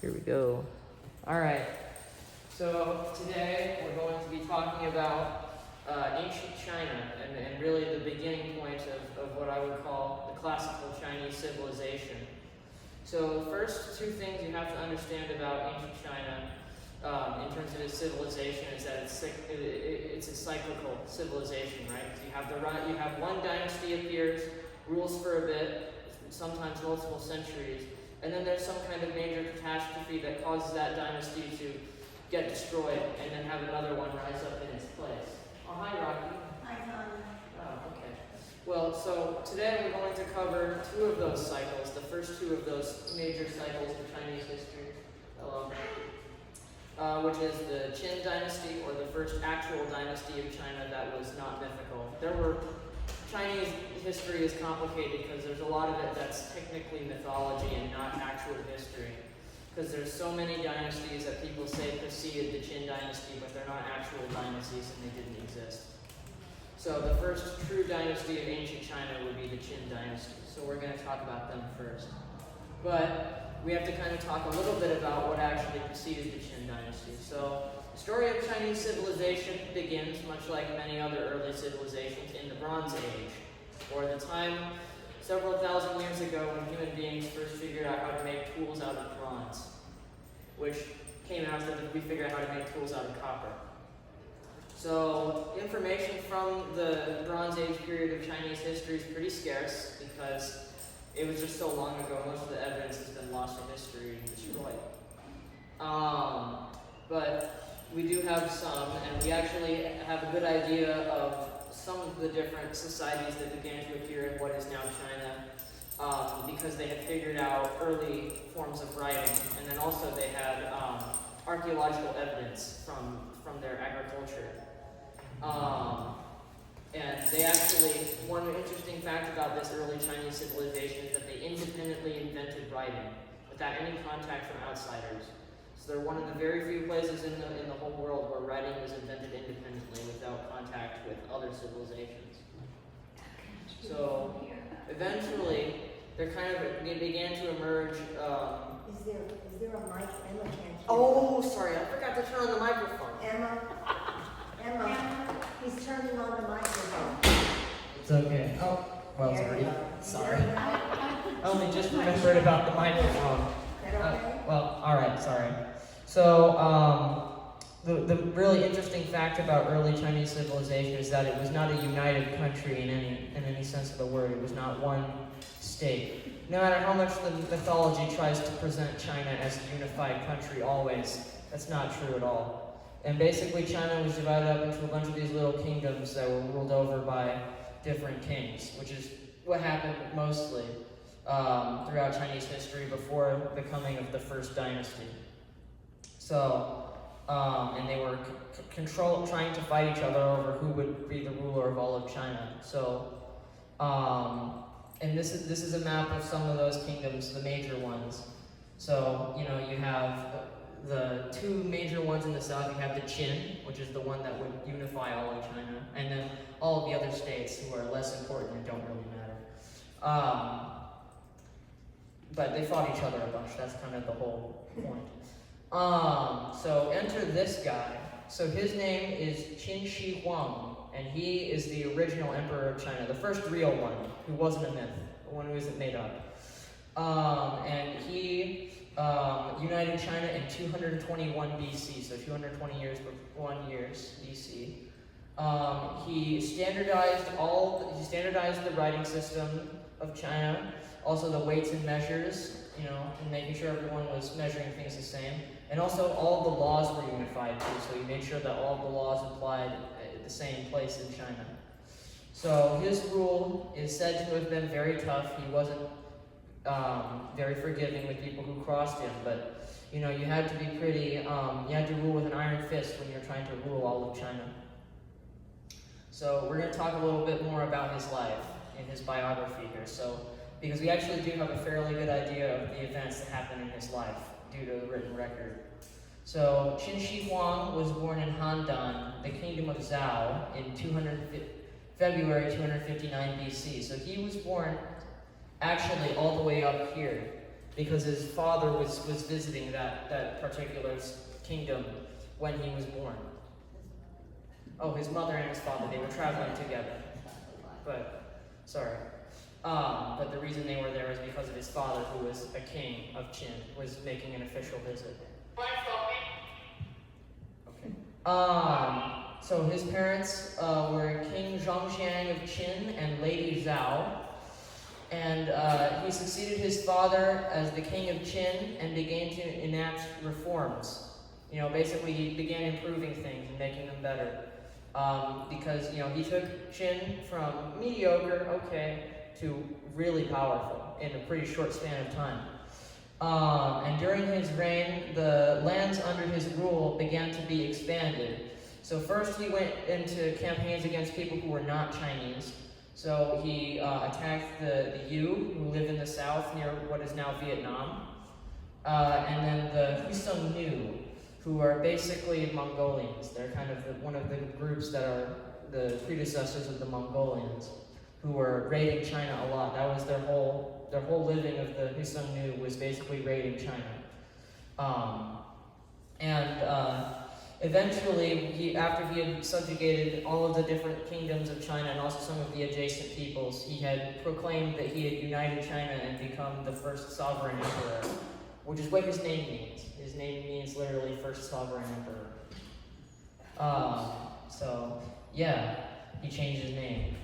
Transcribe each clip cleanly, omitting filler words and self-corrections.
Here we go. All right. So today we're going to be talking about ancient China and really the beginning point of what I would call the classical Chinese civilization. So the first two things you have to understand about ancient China in terms of its civilization is that it's a cyclical civilization, right? You have one dynasty appears, rules for a bit, sometimes multiple centuries, and then there's some kind of major catastrophe that causes that dynasty to get destroyed, and then have another one rise up in its place. Oh, hi, Rocky. Hi, Tom. Oh, okay. Well, so today we're going to cover two of those cycles, the first two of those major cycles in Chinese history. Hello. Which is the Qin dynasty, or the first actual dynasty of China that was not mythical. Chinese history is complicated because there's a lot of it that's technically mythology and not actual history. Because there's so many dynasties that people say preceded the Qin dynasty, but they're not actual dynasties and they didn't exist. So the first true dynasty of ancient China would be the Qin dynasty. So we're going to talk about them first. But we have to kind of talk a little bit about what actually preceded the Qin dynasty. So the story of Chinese civilization begins, much like many other early civilizations, in the Bronze Age, or the time several thousand years ago when human beings first figured out how to make tools out of bronze, which came after we figured out how to make tools out of copper. So information from the Bronze Age period of Chinese history is pretty scarce because it was just so long ago. Most of the evidence has been lost to history and destroyed. But we do have some, and we actually have a good idea of some of the different societies that began to appear in what is now China, because they had figured out early forms of writing, and then also they had archaeological evidence from their agriculture. And they actually, one interesting fact about this early Chinese civilization is that they independently invented writing without any contact from outsiders. So they're one of the very few places in the whole world where writing was invented independently without contact with other civilizations. So eventually, they began to emerge. Is there a mic? Emma can't hear. Oh, sorry, I forgot to turn on the microphone. Emma, he's turning on the microphone. It's okay. Oh, well, There sorry. you go. Sorry. I only just remembered about the microphone. Is that okay? Well, all right, sorry. So, the really interesting fact about early Chinese civilization is that it was not a united country in any sense of the word. It was not one state. No matter how much the mythology tries to present China as a unified country always, that's not true at all. And basically China was divided up into a bunch of these little kingdoms that were ruled over by different kings, which is what happened mostly throughout Chinese history before the coming of the first dynasty. So, and they were trying to fight each other over who would be the ruler of all of China. So, and this is a map of some of those kingdoms, the major ones. So, you have the two major ones in the south. You have the Qin, which is the one that would unify all of China, and then all of the other states who are less important and don't really matter. But they fought each other a bunch. That's kind of the whole point. So enter this guy. So his name is Qin Shi Huang, and he is the original emperor of China, the first real one, who wasn't a myth, the one who isn't made up. And he united China in 221 BC, so 220 years BC. He standardized the writing system of China, also the weights and measures, and making sure everyone was measuring things the same. And also all the laws were unified too, so he made sure that all the laws applied at the same place in China. So his rule is said to have been very tough. He wasn't very forgiving with people who crossed him, but you had to be pretty, you had to rule with an iron fist when you're trying to rule all of China. So we're going to talk a little bit more about his life in his biography here. So, because we actually do have a fairly good idea of the events that happened in his life due to the written record. So Qin Shi Huang was born in Handan, the kingdom of Zhao, in February 259 BC. So he was born actually all the way up here. because his father was visiting that particular kingdom when he was born. Oh, his mother and his father, they were traveling together. But, sorry. But the reason they were there is because of his father, who was a king of Qin, was making an official visit. Okay. So his parents were King Zhongxiang of Qin and Lady Zhao. And he succeeded his father as the king of Qin and began to enact reforms. You know, basically he began improving things and making them better. Because, you know, he took Qin from mediocre, okay, to really powerful in a pretty short span of time. And during his reign, the lands under his rule began to be expanded. So first he went into campaigns against people who were not Chinese. So he attacked the Yu, who live in the south near what is now Vietnam. And then the Huiseng-Nu, who are basically Mongolians. They're kind of one of the groups that are the predecessors of the Mongolians, who were raiding China a lot. That was their whole living of the Huiseng-Nu was basically raiding China. Eventually, after he had subjugated all of the different kingdoms of China and also some of the adjacent peoples, he had proclaimed that he had united China and become the first sovereign emperor, which is what his name means. His name means literally first sovereign emperor. So, yeah, he changed his name.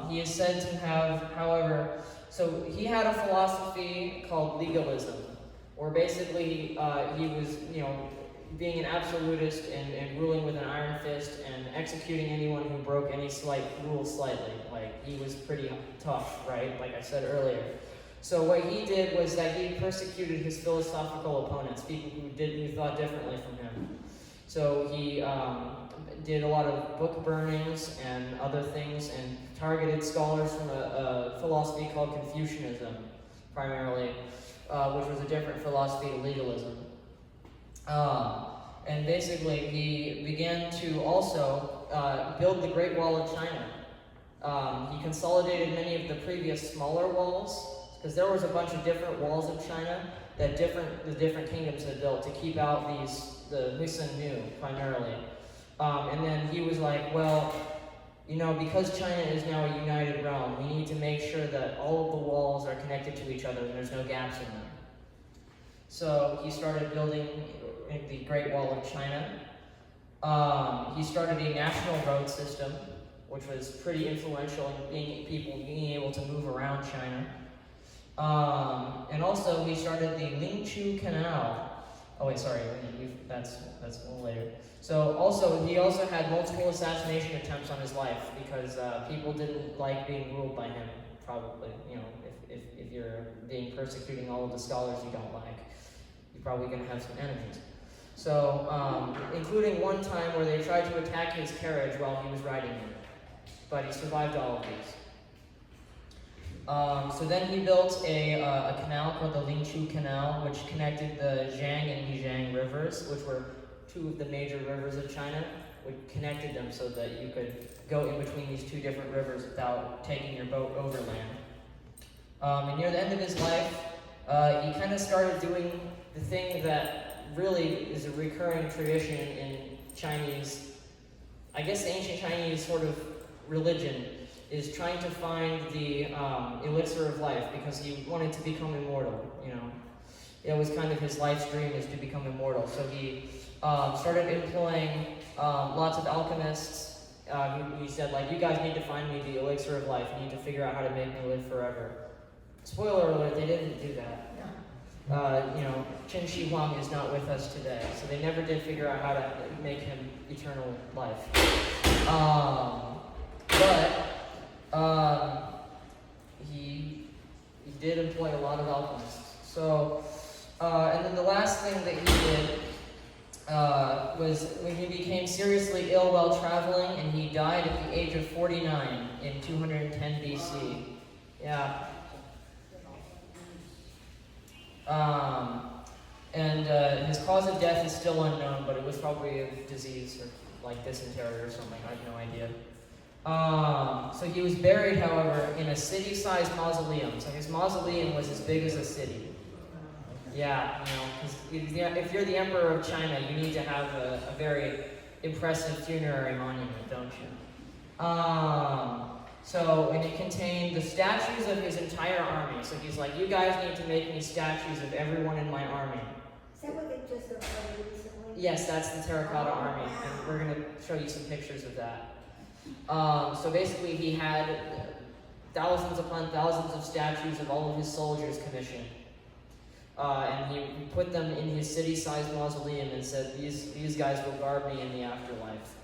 He is said to have, however, so he had a philosophy called legalism, where basically he was, you know, being an absolutist and ruling with an iron fist and executing anyone who broke any rule slightly. Like, he was pretty tough, right? Like I said earlier. So what he did was that he persecuted his philosophical opponents, people who thought differently from him. So he did a lot of book burnings and other things and targeted scholars from a philosophy called Confucianism, primarily, which was a different philosophy to legalism. And basically, he began to also build the Great Wall of China. He consolidated many of the previous smaller walls, because there was a bunch of different walls of China that the different kingdoms had built to keep out the Huiseng-Nu primarily. And then he was like, well, you know, because China is now a united realm, we need to make sure that all of the walls are connected to each other and there's no gaps in them. So he started building the Great Wall of China. He started a national road system, which was pretty influential in people being able to move around China. And also he started the Qin Canal. Oh wait, sorry, that's a little later. So he also had multiple assassination attempts on his life because people didn't like being ruled by him. Probably, you know, if you're persecuting all of the scholars you don't like, you're probably going to have some enemies. So, including one time where they tried to attack his carriage while he was riding it, but he survived all of these. So then he built a canal called the Qin Canal, which connected the Jiang and Lijiang rivers, which were two of the major rivers of China, which connected them so that you could go in between these two different rivers without taking your boat overland. And near the end of his life, he kind of started doing the thing that really is a recurring tradition in Chinese, I guess the ancient Chinese sort of religion, is trying to find the elixir of life because he wanted to become immortal, you know. It was kind of his life's dream is to become immortal. So he started employing lots of alchemists. He said, like, you guys need to find me the elixir of life. You need to figure out how to make me live forever. Spoiler alert, they didn't do that. You know, Qin Shi Huang is not with us today, so they never did figure out how to make him eternal life. He did employ a lot of alchemists. So, and then the last thing that he did was when he became seriously ill while traveling, and he died at the age of 49 in 210 BC. Yeah. His cause of death is still unknown, but it was probably a disease or like dysentery or something. I have no idea. So he was buried, however, in a city-sized mausoleum. So his mausoleum was as big as a city. Yeah, because if you're the emperor of China, you need to have a very impressive funerary monument, don't you? And it contained the statues of his entire army. So he's like, you guys need to make me statues of everyone in my army. Is that what they just unveiled recently? Yes, that's the terracotta army, and we're going to show you some pictures of that. So basically he had thousands upon thousands of statues of all of his soldiers commissioned. And he put them in his city-sized mausoleum and said, these guys will guard me in the afterlife.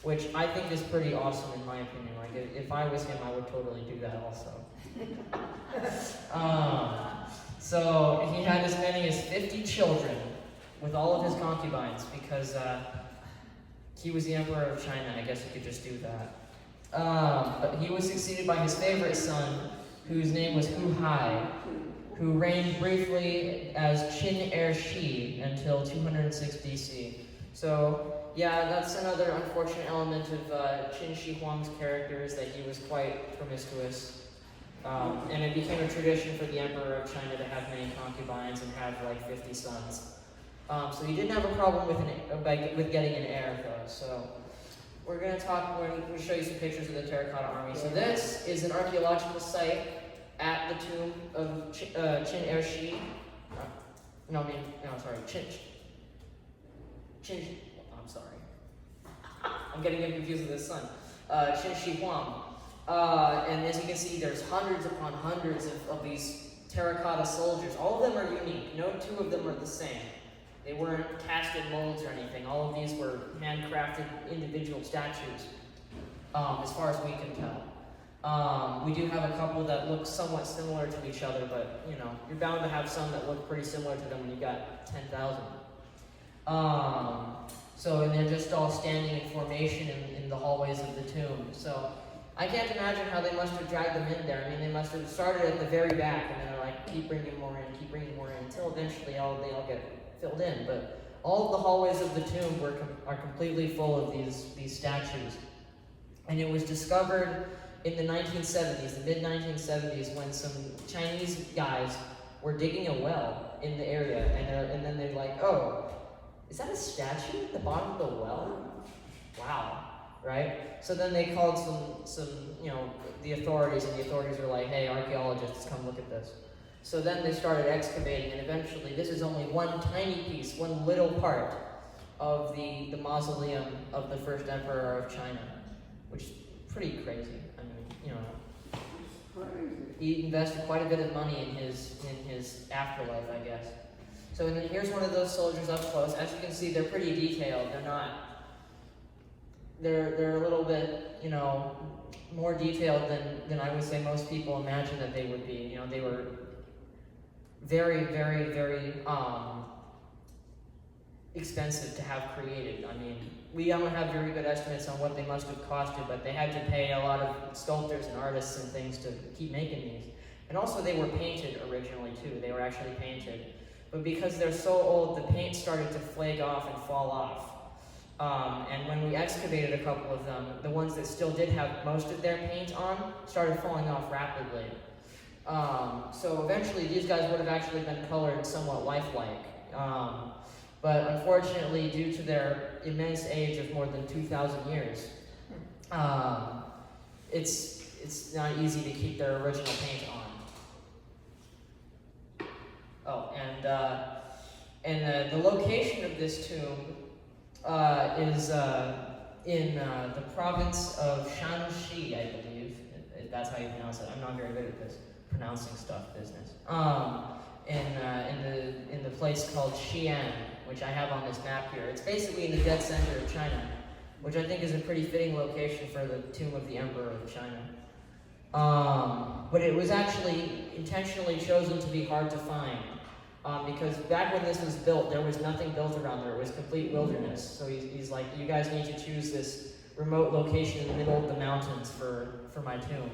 Which I think is pretty awesome in my opinion. Like, if I was him, I would totally do that also. So he had as many as 50 children with all of his concubines because he was the emperor of China. I guess you could just do that. But he was succeeded by his favorite son, whose name was Hu Hai, who reigned briefly as Qin Shi until 206 BC. So, yeah, that's another unfortunate element of Qin Shi Huang's character, is that he was quite promiscuous. And it became a tradition for the emperor of China to have many concubines and have like 50 sons. So he didn't have a problem with getting an heir, though. So we're going to show you some pictures of the terracotta army. So this is an archaeological site at the tomb of Qin Shi. I'm sorry. I'm getting him confused with his son. Qin Shi Huang. And as you can see, there's hundreds upon hundreds of these terracotta soldiers. All of them are unique. No two of them are the same. They weren't cast in molds or anything. All of these were handcrafted individual statues, as far as we can tell. We do have a couple that look somewhat similar to each other, but you're bound to have some that look pretty similar to them when you got 10,000. And they're just all standing in formation in the hallways of the tomb. So I can't imagine how they must have dragged them in there. I mean, they must have started at the very back, and then they're like, keep bringing more in, until eventually they all get filled in. But all of the hallways of the tomb are completely full of these statues. And it was discovered in the 1970s, the mid-1970s, when some Chinese guys were digging a well in the area, and then they're like, oh, is that a statue at the bottom of the well? Wow, right? So then they called some the authorities, and the authorities were like, hey, archaeologists, come look at this. So then they started excavating, and eventually, this is only one tiny piece, one little part of the mausoleum of the first emperor of China, which is pretty crazy. I mean, he invested quite a bit of money in his afterlife, I guess. So and then here's one of those soldiers up close. As you can see, they're pretty detailed. They're a little bit, more detailed than I would say most people imagine that they would be. They were very, very, very expensive to have created. I mean, we don't have very good estimates on what they must have costed, but they had to pay a lot of sculptors and artists and things to keep making these. And also they were painted originally too. They were actually painted. But because they're so old, the paint started to flake off and fall off. And when we excavated a couple of them, the ones that still did have most of their paint on started falling off rapidly. So eventually these guys would have actually been colored somewhat lifelike. But unfortunately, due to their immense age of more than 2,000 years, it's not easy to keep their original paint on. Oh, and the location of this tomb is in the province of Shanxi, I believe. That's how you pronounce it. I'm not very good at this pronouncing stuff business. In the place called Xi'an, which I have on this map here. It's basically in the dead center of China, which I think is a pretty fitting location for the tomb of the Emperor of China. But it was actually intentionally chosen to be hard to find, because back when this was built, there was nothing built around there. It was complete wilderness. So he's like, you guys need to choose this remote location in the middle of the mountains for my tomb,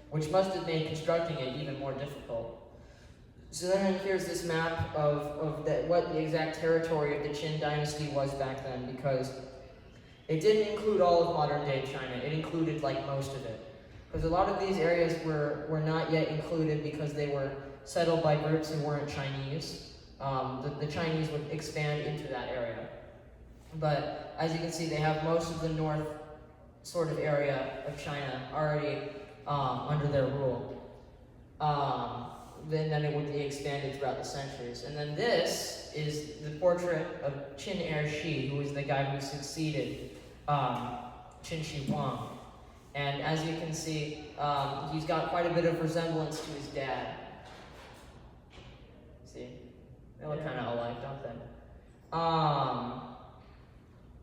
which must have made constructing it even more difficult. So then here's this map of what the exact territory of the Qin dynasty was back then, because it didn't include all of modern-day China. It included like most of it. Because a lot of these areas were not yet included because they were settled by groups who weren't Chinese. The Chinese would expand into that area. But as you can see, they have most of the north sort of area of China already under their rule. Then it would be expanded throughout the centuries. And then this is the portrait of Qin Shi, who was the guy who succeeded Qin Shi Huang. And as you can see, he's got quite a bit of resemblance to his dad. See? They look kind of alike, don't they?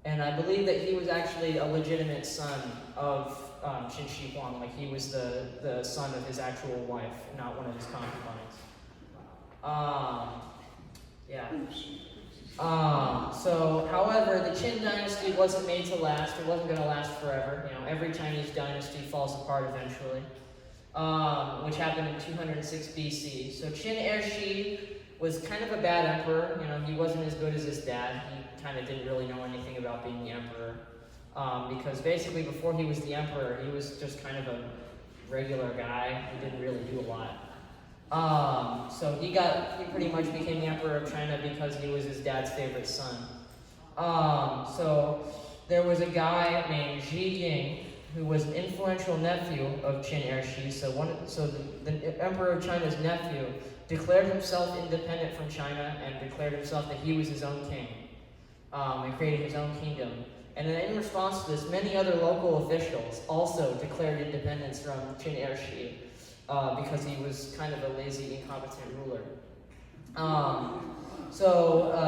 And I believe that he was actually a legitimate son of Qin Shi Huang, like he was the son of his actual wife, not one of his concubines. So, however, the Qin dynasty wasn't made to last. It wasn't going to last forever. You know, every Chinese dynasty falls apart eventually, which happened in 206 BC. So Qin Shi was kind of a bad emperor. You know, he wasn't as good as his dad. He kind of didn't really know anything about being the emperor. Because basically before he was the emperor, he was just kind of a regular guy who didn't really do a lot. So he pretty much became the emperor of China because he was his dad's favorite son. So there was a guy named Ji Ying who was an influential nephew of Qin Shi. So the emperor of China's nephew declared himself independent from China and declared himself that he was his own king, and created his own kingdom. And then in response to this, many other local officials also declared independence from Qin Shi because he was kind of a lazy, incompetent ruler.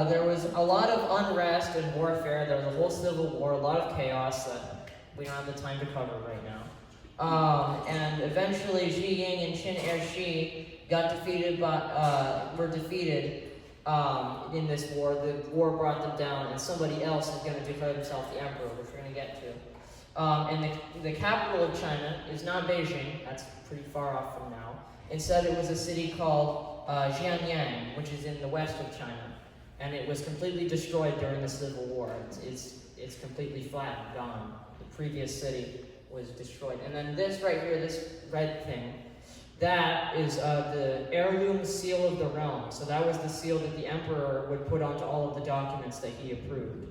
There was a lot of unrest and warfare. There was a whole civil war, a lot of chaos that we don't have the time to cover right now. And eventually, Ji Ying and Qin Shi were defeated in this war. The war brought them down, and somebody else is going to declare himself the emperor, which we're going to get to. And the capital of China is not Beijing. That's pretty far off from now. Instead, it was a city called Xianyang, which is in the west of China. And it was completely destroyed during the Civil War. It's completely flat and gone. The previous city was destroyed. And then this right here, this red thing, that is the heirloom seal of the realm. So that was the seal that the emperor would put onto all of the documents that he approved.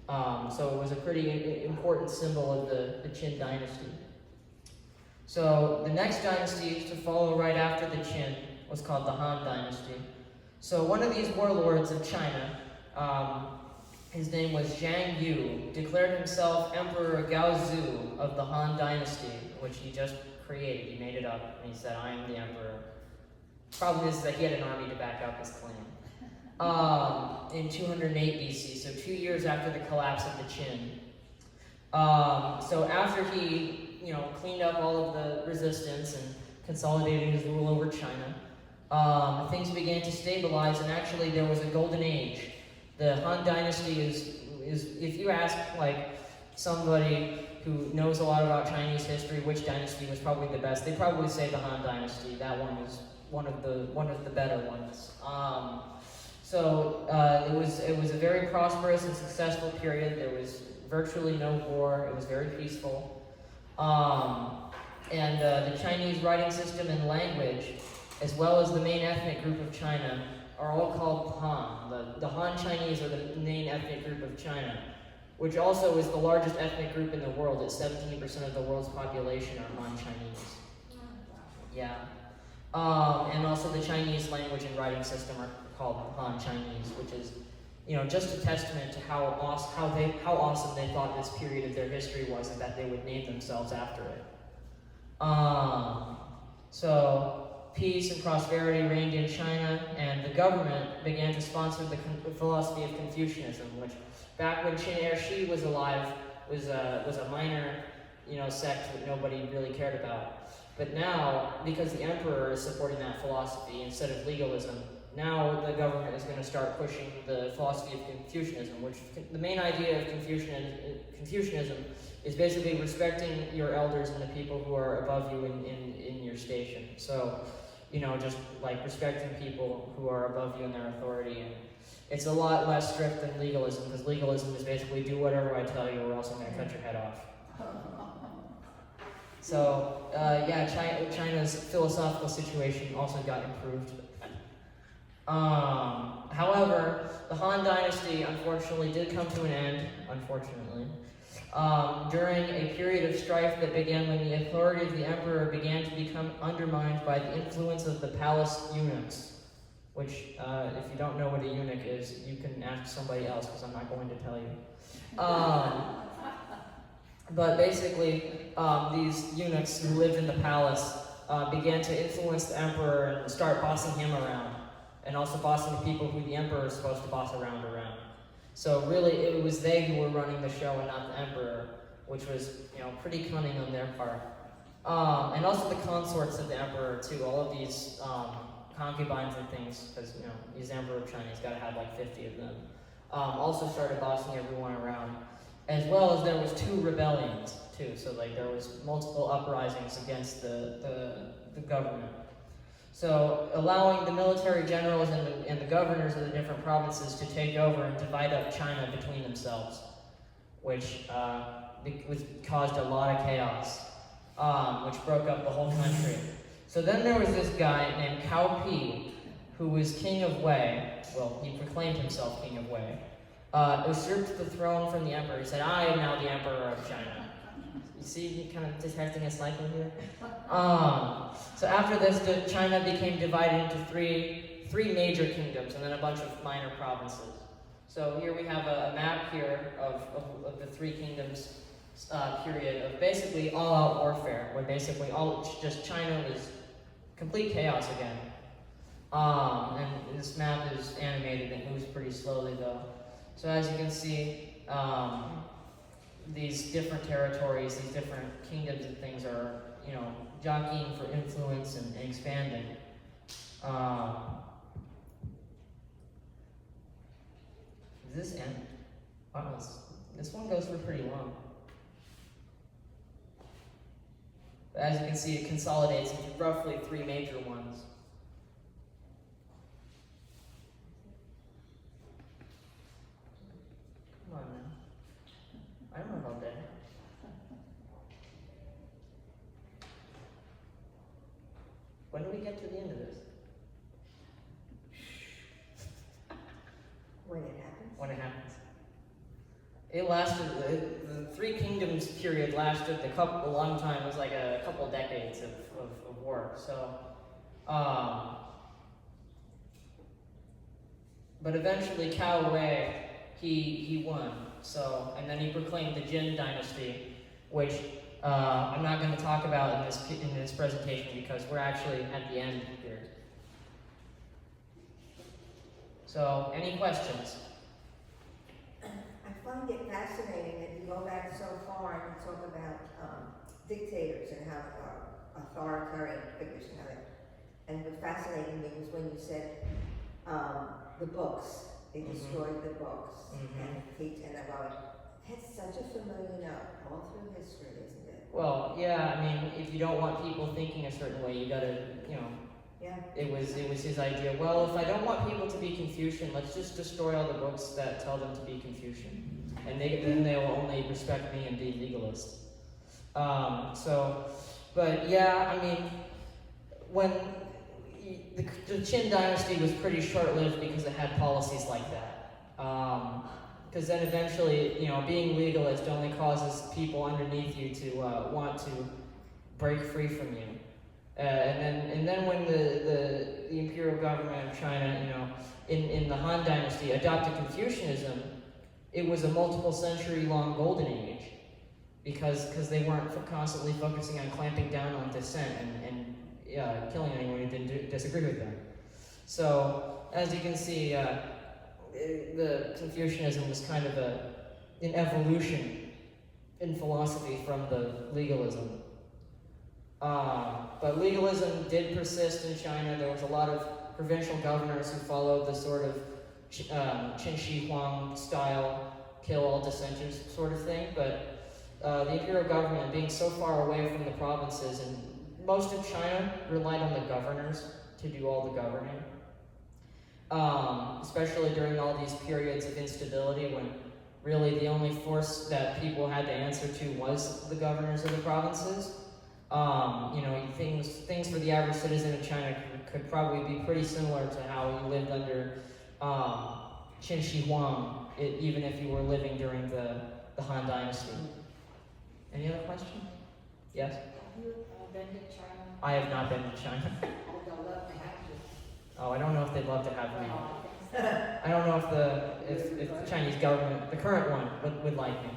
So it was a pretty important symbol of the Qin dynasty. So the next dynasty to follow right after the Qin was called the Han dynasty. So one of these warlords of China, his name was Zhang Yu, declared himself Emperor Gaozu of the Han dynasty, which he just created. He made it up, and he said, "I am the emperor." Problem is that he had an army to back up his claim. In 208 BC, so 2 years after the collapse of the Qin. So after he, cleaned up all of the resistance and consolidated his rule over China, things began to stabilize, and actually there was a golden age. The Han dynasty is if you ask somebody who knows a lot about Chinese history, which dynasty was probably the best, they probably say the Han dynasty. That one was one of the better ones. It was a very prosperous and successful period. There was virtually no war. It was very peaceful. The Chinese writing system and language, as well as the main ethnic group of China, are all called Han. The Han Chinese are the main ethnic group of China, which also is the largest ethnic group in the world. It's 17% of the world's population are Han Chinese. Yeah. And also the Chinese language and writing system are called Han Chinese, which is, just a testament to how awesome they thought this period of their history was, and that they would name themselves after it. So peace and prosperity reigned in China, and the government began to sponsor the philosophy of Confucianism, which back when Qin Shi was alive was a minor, sect that nobody really cared about. But now, because the emperor is supporting that philosophy instead of legalism, now the government is going to start pushing the philosophy of Confucianism, which the main idea of Confucianism is basically respecting your elders and the people who are above you in your station. So, just like respecting people who are above you in their authority. And it's a lot less strict than legalism, because legalism is basically do whatever I tell you or else I'm going to cut your head off. So, China's philosophical situation also got improved. However, the Han Dynasty unfortunately did come to an end, during a period of strife that began when the authority of the emperor began to become undermined by the influence of the palace eunuchs, which, if you don't know what a eunuch is, you can ask somebody else, because I'm not going to tell you. But basically, these eunuchs who lived in the palace began to influence the emperor and start bossing him around, and also bossing the people who the emperor is supposed to boss around. So really, it was they who were running the show and not the emperor, which was, pretty cunning on their part. And also the consorts of the emperor too. All of these concubines and things, because he's the emperor of China, he's got to have like 50 of them. Also started bossing everyone around, as well as there was 2 rebellions too. So like there was multiple uprisings against the government. So allowing the military generals and the governors of the different provinces to take over and divide up China between themselves, which caused a lot of chaos, which broke up the whole country. So then there was this guy named Cao Pi, who was king of Wei. Well, he proclaimed himself king of Wei. Usurped the throne from the emperor. He said, "I am now the emperor of China." You see, you kind of detecting a cycle here. So after this, China became divided into three major kingdoms and then a bunch of minor provinces. So here we have a map here of the 3 kingdoms period of basically all-out warfare, where basically just China was complete chaos again. And this map is animated and moves pretty slowly though. So as you can see, these different territories, these different kingdoms and things are, jockeying for influence and expanding. Does this end? Wow, this one goes for pretty long. But as you can see, it consolidates into roughly 3 major ones. Come on now. I don't know about that. When do we get to the end of this? When it happens? When it happens. It lasted, the 3 kingdoms period lasted a long time. It was like a couple decades of work. So, but eventually Cao Wei, he won. So, and then he proclaimed the Qin dynasty, which I'm not going to talk about in this presentation because we're actually at the end here. So, any questions? I find it fascinating that you go back so far and talk about dictators and how authoritarian figures have it. And what fascinated me was when you said the books. They destroyed the books and teach and that's such a familiar note all through history, isn't it? Well, yeah, I mean, if you don't want people thinking a certain way, you gotta, Yeah. It was his idea. Well, if I don't want people to be Confucian, let's just destroy all the books that tell them to be Confucian, and then they will only respect me and be legalist. But yeah, I mean, when the Qin dynasty was pretty short-lived because it had policies like that. Because then eventually, being legalist only causes people underneath you to want to break free from you. And then when the imperial government of China, in the Han Dynasty adopted Confucianism, it was a multiple century long golden age, because they weren't constantly focusing on clamping down on dissent and killing anyone who didn't disagree with them. So as you can see, the Confucianism was kind of an evolution in philosophy from the legalism. But legalism did persist in China. There was a lot of provincial governors who followed the sort of Qin Shi Huang style, kill all dissenters sort of thing. But the imperial government, being so far away from the provinces, and most of China relied on the governors to do all the governing. Especially during all these periods of instability when really the only force that people had to answer to was the governors of the provinces. You know, things for the average citizen of China could probably be pretty similar to how you lived under Qin Huang, even if you were living during the Han Dynasty. Any other questions? Yes? Have you been to China? I have not been to China. Oh, they'll love to have you. Oh, I don't know if they'd love to have me. Well, I think so. I don't know if the Chinese government, the current one, would like me.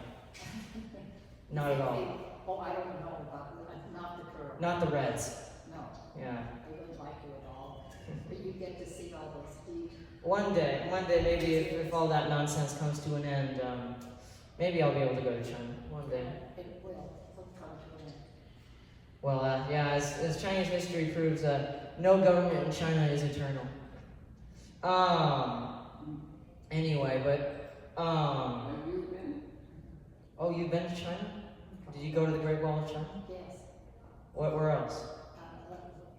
Not at all. Oh, I don't know about, not the current. Not the Reds. No, Yeah. they wouldn't like you at all. But you get to see all those deep. One day, maybe if all that nonsense comes to an end, maybe I'll be able to go to China. One day. It will come to an end. Well, yeah, as Chinese history proves, no government in China is eternal. Anyway, but, Have you been? oh, you've been to China? Did you go to the Great Wall of China? Yes. Where else?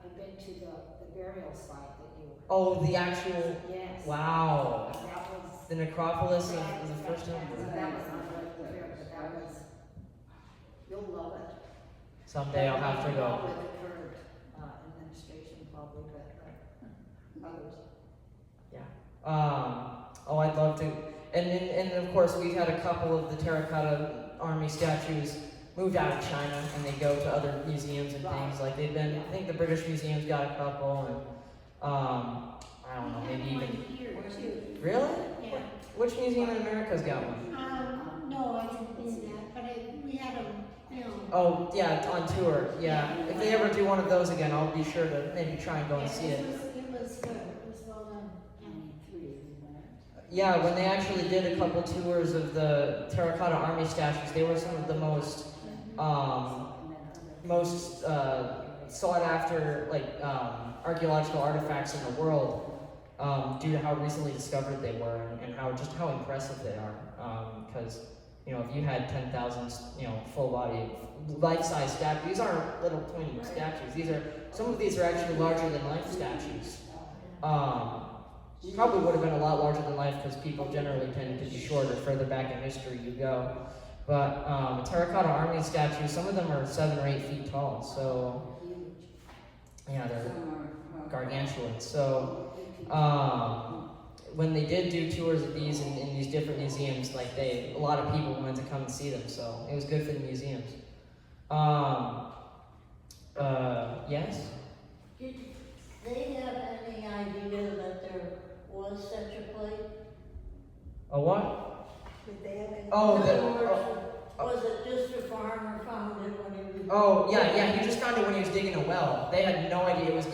I've been to the burial site that you. Oh, the actual, Yes. wow. That was. The necropolis of the first That temple? was not there, but that was, you'll love it. Someday I'll have to Not go. with the current administration probably, but others. Oh, I'd love to. And of course, we've had a couple of the terracotta army statues moved out of China, and they go to other museums and things. Like they've been, I think the British Museum's got a couple, and I don't know, maybe even. Really? Yeah. Which museum in America's got one? No, I didn't do that, but we had a film. Oh, yeah, on tour. Yeah. If they ever do one of those again, I'll be sure to maybe try and go and see it. It was good, it was well done. Yeah, when they actually did a couple tours of the terracotta army statues, they were some of the most sought after archaeological artifacts in the world, due to how recently discovered they were and how impressive they are. Because if you had 10,000 full body life-size statues, these aren't little tiny statues. Some of these are actually larger than life statues. Probably would have been a lot larger than life because people generally tend to be shorter further back in history you go. But terracotta army statues, some of them are 7 or 8 feet tall, so yeah, they're gargantuan. So when they did do tours of these in these different museums, a lot of people wanted to come and see them, so it was good for the museums. Yes? Did they have any idea that there was such a place? A what? Did they have any? Oh, In the, other words, was it just a farmer found it when he was? oh, yeah, he just found it when he was digging a well. They had no idea. It was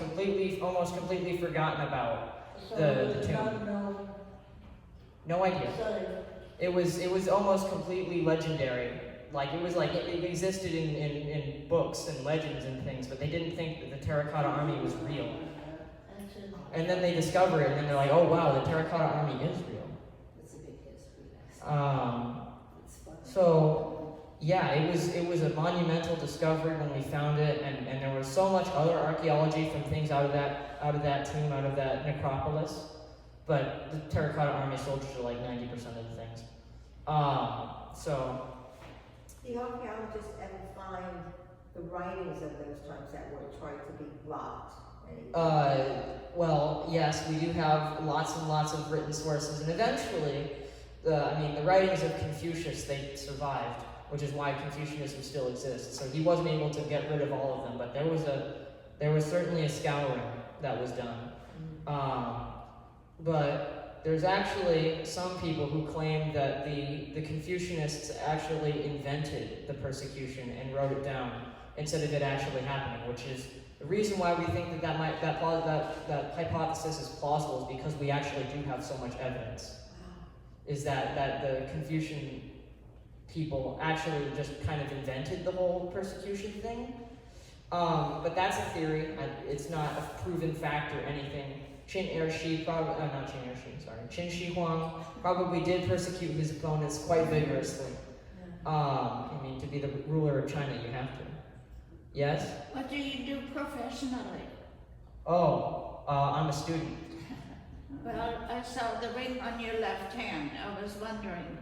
almost completely forgotten about. So the was it tomb. unknown? No idea. So It was almost completely legendary. It existed in books and legends and things, but they didn't think that the terracotta army was real. that's it. And then they discover it, and then they're like, oh wow, the terracotta army is real. It's a big history. It's fun. So yeah, it was a monumental discovery when we found it, and there was so much other archaeology from things out of that tomb, out of that necropolis. But the terracotta army soldiers are like 90% of the things. So The archaeologists ever find the writings of those times that were tried to be blocked? well, yes, we do have lots and lots of written sources, and eventually, the writings of Confucius, they survived, which is why Confucianism still exists. So he wasn't able to get rid of all of them, but there was certainly a scouring that was done. But there's actually some people who claim that the Confucianists actually invented the persecution and wrote it down instead of it actually happening, which is the reason why we think that hypothesis is plausible, is because we actually do have so much evidence. Is that the Confucian people actually just kind of invented the whole persecution thing. But that's a theory. It's not a proven fact or anything. Qin Shi Huang probably did persecute his opponents quite vigorously. To be the ruler of China, you have to. Yes? What do you do professionally? Oh, I'm a student. Well, I saw the ring on your left hand. I was wondering.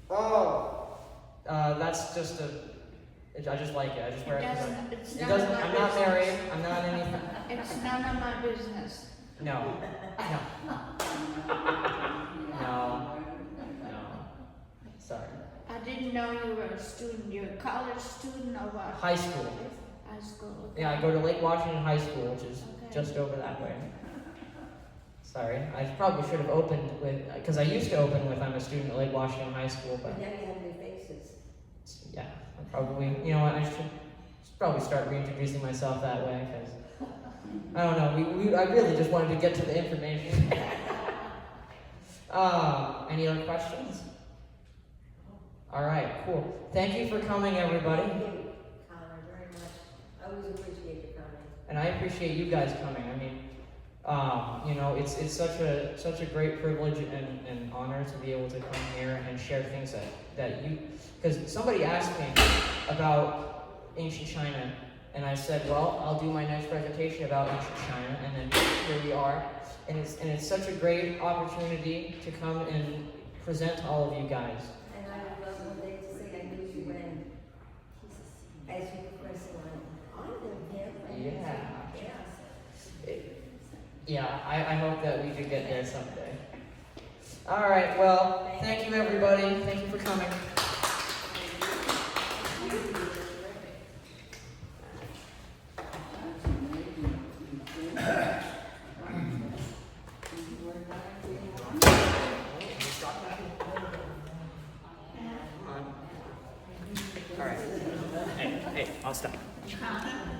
Oh, that's just I just like it. I just wear it. 'Cause It's it none doesn't. of my I'm not business. married. I'm not anything. It's none of my business. No. No. No. No. Sorry. I didn't know you were a student. You're a college student or what? High school. High school. Yeah, I go to Lake Washington High School, which is Okay. just over that way. Sorry, I probably should have opened with, because I used to open with I'm a student at Lake Washington High School, but But now you have new faces. yeah, I probably, you know what, I should probably start reintroducing myself that way, because I don't know, I really just wanted to get to the information. Any other questions? All right, cool. Thank you for coming, everybody, Thank you, Connor, very much. I always appreciate you coming. and I appreciate you guys coming. I mean, you know, it's such a great privilege and honor to be able to come here and share things that you, because somebody asked me about ancient China, and I said, well, I'll do my next presentation about ancient China, and then here we are, and it's such a great opportunity to come and present to all of you guys. And I would love one day to say I knew you when, as you progressing on the him. Yeah. Yeah. Yeah, I hope that we could get there someday. All right, well, thank you, everybody. Thank you for coming. All right. Hey, I'll stop.